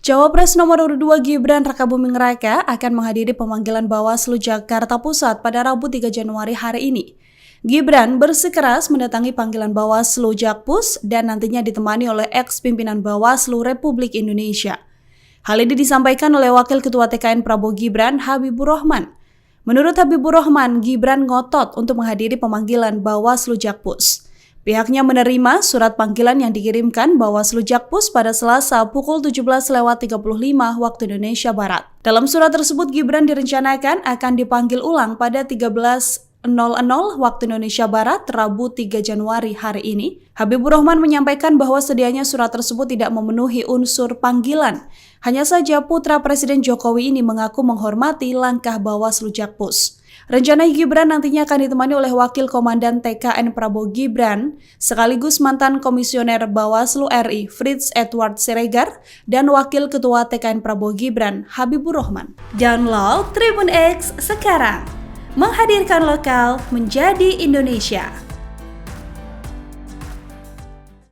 Cawapres nomor urut 2 Gibran Rakabuming Raka akan menghadiri pemanggilan Bawaslu Jakarta Pusat pada Rabu 3 Januari hari ini. Gibran bersikeras mendatangi panggilan Bawaslu Jakpus dan nantinya ditemani oleh ex-pimpinan Bawaslu Republik Indonesia. Hal ini disampaikan oleh Wakil Ketua TKN Prabowo Gibran, Habibur Rahman. Menurut Habibur Rahman, Gibran ngotot untuk menghadiri pemanggilan Bawaslu Jakpus. Pihaknya menerima surat panggilan yang dikirimkan Bawaslu Jakpus pada Selasa pukul 17.35 waktu Indonesia Barat. Dalam surat tersebut, Gibran direncanakan akan dipanggil ulang pada 13.00 waktu Indonesia Barat, Rabu 3 Januari hari ini. Habibur Rahman menyampaikan bahwa sedianya surat tersebut tidak memenuhi unsur panggilan. Hanya saja putra Presiden Jokowi ini mengaku menghormati langkah Bawaslu Jakpus. Rencana Gibran nantinya akan ditemani oleh Wakil Komandan TKN Prabowo Gibran, sekaligus mantan Komisioner Bawaslu RI Fritz Edward Siregar, dan Wakil Ketua TKN Prabowo Gibran, Habibur Rahman. Download Tribun X sekarang, menghadirkan lokal menjadi Indonesia.